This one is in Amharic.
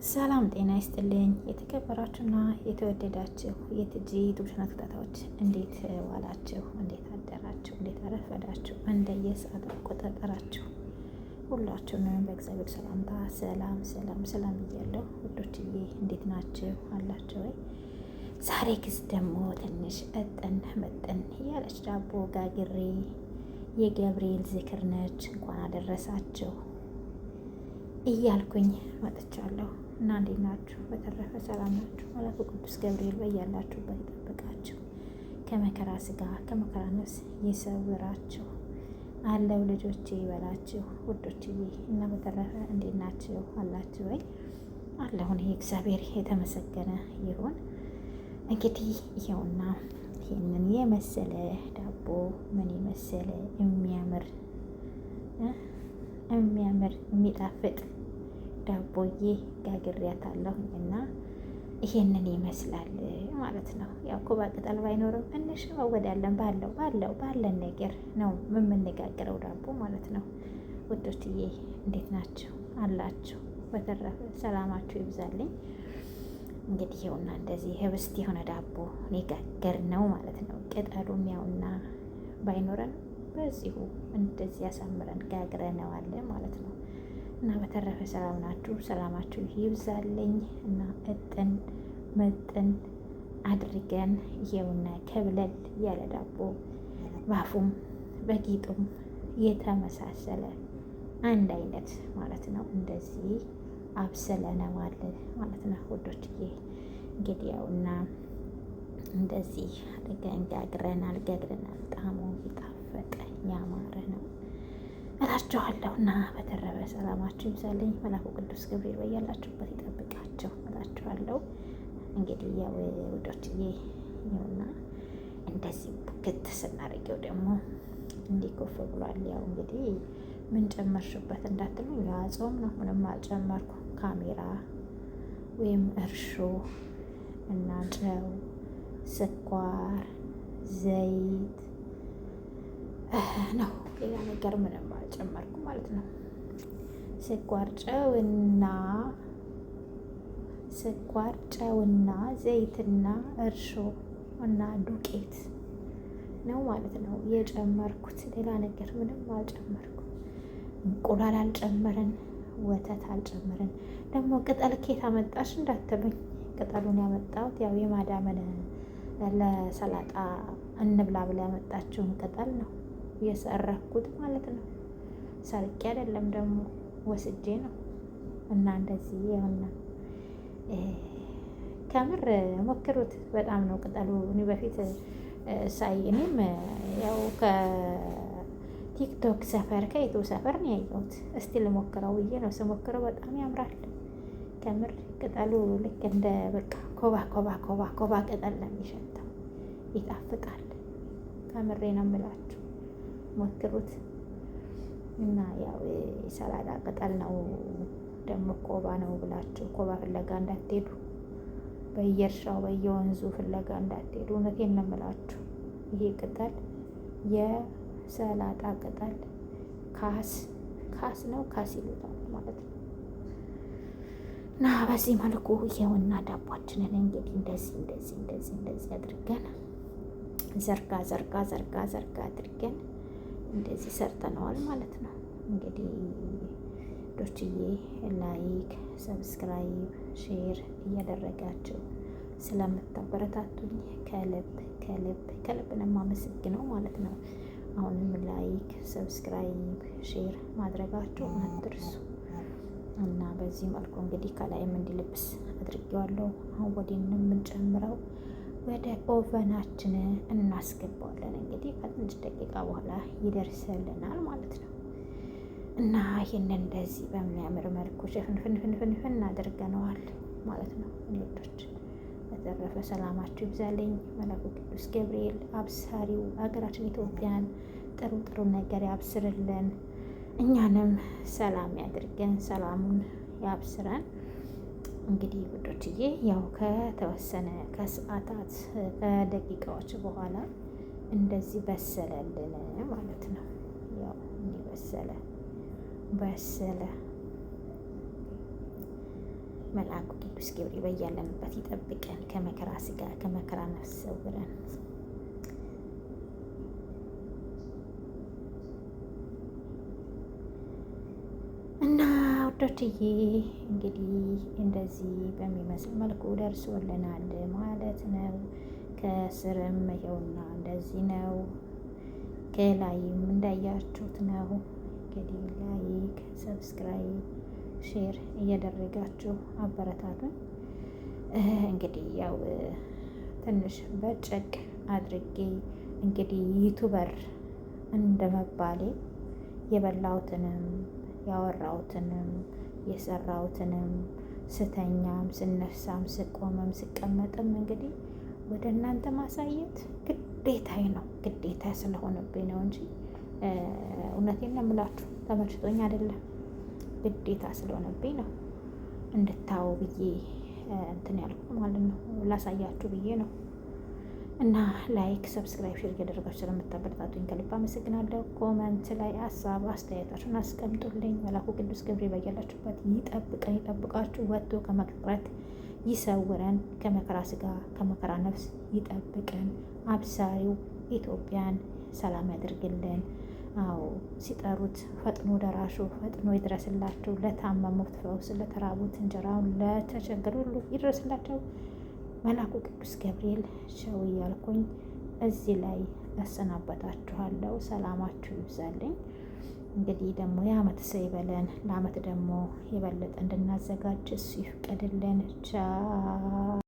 ሰላም ጤና ይስጥልኝ። የተከበራችሁና የተወደዳችሁ የትጂ ዩቱብ ተከታታዮች እንዴት ዋላችሁ? እንዴት አደራችሁ? እንዴት አረፈዳችሁ? እንደየሰዓት አቆጣጠራችሁ ሁላችሁንም በእግዚአብሔር ሰላምታ ሰላም እያለሁ ውዶችዬ እንዴት ናችሁ? አላችሁ ወይ? ዛሬ ክስ ደግሞ ትንሽ መጠን ያለች ዳቦ ጋግሬ የገብርኤል ዝክር ነች እንኳን አደረሳችሁ እያልኩኝ መጥቻለሁ እና እንዴት ናችሁ? በተረፈ ሰላም ናችሁ? መላኩ ቅዱስ ገብርኤል በያላችሁበት ይጠብቃችሁ፣ ከመከራ ስጋ ከመከራ ነፍስ ይሰውራችሁ፣ አለው ልጆቼ ይበላችሁ ውዶችዬ። እና በተረፈ እንዴት ናችሁ? አላችሁ ወይ? አለሁን። ይሄ እግዚአብሔር የተመሰገነ ይሁን። እንግዲህ ይኸውና ይህንን የመሰለ ዳቦ ምን የመሰለ የሚያምር የሚጣፍጥ ዳቦዬ ጋግሬያታለሁ እና ይሄንን ይመስላል ማለት ነው። ያው ኮባ ቅጠል ባይኖርም እንሸዋወዳለን ባለን ነገር ነው የምንጋግረው ዳቦ ማለት ነው። ውዶችዬ እንዴት ናችሁ? አላችሁ? በተረፈ ሰላማችሁ ይብዛልኝ። እንግዲህ ይኸውና እንደዚህ ህብስት የሆነ ዳቦ ጋገር ነው ማለት ነው። ቅጠሉም ያውና ባይኖረን በዚሁ እንደዚህ ያሳምረን ጋግረነዋል ማለት ነው። እና በተረፈ ሰላም ናችሁ? ሰላማችሁ ይብዛልኝ። እና መጥን አድርገን ይሄውና ከብለል ያለ ዳቦ ባፉም በጌጡም የተመሳሰለ አንድ አይነት ማለት ነው። እንደዚህ አብስለነዋል ማለት ነው ውዶችዬ። እንግዲህ ያውና እንደዚህ አድርገን ጋግረናል። ጣዕሙ የጣፈጠ ያማረ ነው እላችኋለሁ። እና በተረፈ ሰላማችሁ ይብዛልኝ። መላኩ ቅዱስ ገብርኤል በያላችሁበት ይጠብቃችሁ እላችኋለሁ። እንግዲህ ያው ውዶችዬ ይኸውና እንደዚህ ቡክት ስናደርገው ደግሞ እንዲህ ኮፍ ብሏል። ያው እንግዲህ ምን ጨመርሽበት እንዳትሉ፣ ያ ጾም ነው። ምንም አልጨመርኩ። ካሜራ ወይም እርሾ እና ጨው፣ ስኳር፣ ዘይት ነው። ሌላ ነገር ምንም አልጨመርኩ ማለት ነው። ስኳር ጨውና ዘይትና እርሾ እና ዱቄት ነው ማለት ነው የጨመርኩት። ሌላ ነገር ምንም አልጨመርኩ። እንቁላል አልጨመረን፣ ወተት አልጨመረን። ደግሞ ቅጠል ኬት አመጣሽ እንዳትሉኝ፣ ቅጠሉን ያመጣሁት ያው የማዳመን ለሰላጣ እንብላ ብላ ያመጣችውን ቅጠል ነው የሰረኩት ማለት ነው። ሰርቄ አይደለም ደግሞ ወስጄ ነው። እና እንደዚህ የሆነ ከምር ሞክሩት። በጣም ነው ቅጠሉ። እኔ በፊት ሳይ እኔም ያው ከቲክቶክ ሰፈር ከዩቱብ ሰፈር ነው ያየሁት። እስቲ ልሞክረው ብዬ ነው። ስሞክረው በጣም ያምራል ከምር። ቅጠሉ ልክ እንደ በቃ ኮባ ቅጠል ነው የሚሸተው። ይጣፍጣል። ከምሬ ነው የምላችሁ። ሞክሩት። እና ያው የሰላጣ ቅጠል ነው ደግሞ ኮባ ነው ብላችሁ ኮባ ፍለጋ እንዳትሄዱ፣ በየእርሻው በየወንዙ ፍለጋ እንዳትሄዱ። እውነቴን ነው የምላችሁ። ይሄ ቅጠል የሰላጣ ቅጠል ካስ ነው፣ ካስ ይሉታል ማለት ነው። እና በዚህ መልኩ ይኸውና ዳቧችንን እንግዲህ እንደዚህ አድርገን ዘርጋ አድርገን እንደዚህ ሰርተነዋል ማለት ነው። እንግዲህ ዶችዬ ላይክ፣ ሰብስክራይብ፣ ሼር እያደረጋችሁ ስለምታበረታቱኝ ከልብ ነው የማመሰግነው ማለት ነው። አሁንም ላይክ፣ ሰብስክራይብ፣ ሼር ማድረጋችሁ አትርሱ። እና በዚህ መልኩ እንግዲህ ከላይም እንዲልብስ አድርጌዋለሁ። አሁን ወዲን የምንጨምረው ወደ ኦቨናችን እናስገባዋለን። እንግዲህ ከትንሽ ደቂቃ በኋላ ይደርስልናል ማለት ነው። እና ይህንን እንደዚህ በሚያምር መልኩ ሽፍንፍንፍንፍን አድርገነዋል ማለት ነው። ወዶች በተረፈ ሰላማችሁ ይብዛልኝ። መላኩ ቅዱስ ገብርኤል አብሳሪው ሀገራችን ኢትዮጵያን ጥሩ ነገር ያብስርልን፣ እኛንም ሰላም ያድርገን፣ ሰላሙን ያብስረን። እንግዲህ ውዶችዬ ያው ከተወሰነ ከሰዓታት ከደቂቃዎች በኋላ እንደዚህ በሰለልን ማለት ነው። ያው እንዲህ በሰለ መልአኩ ቅዱስ ገብርኤል በያለንበት ይጠብቀን፣ ከመከራ ስጋ ከመከራ ነፍስ ሰውረን። እና ውዶችዬ እንግዲህ እንደዚህ በሚመስል መልኩ ደርሶልናል ማለት ነው። ከስርም ይኸውና እንደዚህ ነው። ከላይም እንዳያችሁት ነው። እንግዲህ ላይክ፣ ሰብስክራይብ፣ ሼር እያደረጋችሁ አበረታቱን። እንግዲህ ያው ትንሽ በጨቅ አድርጌ እንግዲህ ዩቱበር እንደመባሌ የበላሁትንም ያወራሁትንም የሰራሁትንም ስተኛም ስነሳም ስቆምም ስቀመጥም እንግዲህ ወደ እናንተ ማሳየት ግዴታዬ ነው። ግዴታ ስለሆነብኝ ነው እንጂ እውነቴን ነው የምላችሁ፣ ተመችቶኝ አይደለም። ግዴታ ስለሆነብኝ ነው እንድታው ብዬ እንትን ያልኩ ማለት ነው። ላሳያችሁ ብዬ ነው። እና ላይክ፣ ሰብስክራይብ፣ ሼር እያደረጋችሁ ስለምታበረታቱኝ ከልብ አመሰግናለሁ። ኮመንት ላይ ሀሳብ አስተያየታችሁን አስቀምጡልኝ። መልአኩ ቅዱስ ገብርኤል በያላችሁበት ይጠብቀን፣ ይጠብቃችሁ፣ ወጥቶ ከመቅረት ይሰውረን፣ ከመከራ ስጋ ከመከራ ነፍስ ይጠብቀን። አብሳሪው ኢትዮጵያን ሰላም ያድርግልን። አዎ ሲጠሩት ፈጥኖ ደራሹ ፈጥኖ ይድረስላቸው። ለታመሙት ፈውስ፣ ለተራቡት እንጀራውን፣ ለተቸገሩ ሁሉ ይድረስላቸው። መልአኩ ቅዱስ ገብርኤል ሸው እያልኩኝ እዚህ ላይ ያሰናበታችኋለሁ። ሰላማችሁ ይብዛልኝ። እንግዲህ ደግሞ የዓመት ሰው ይበለን። ለዓመት ደግሞ የበለጠ እንድናዘጋጅ እሱ ይፍቀድልን። ቻው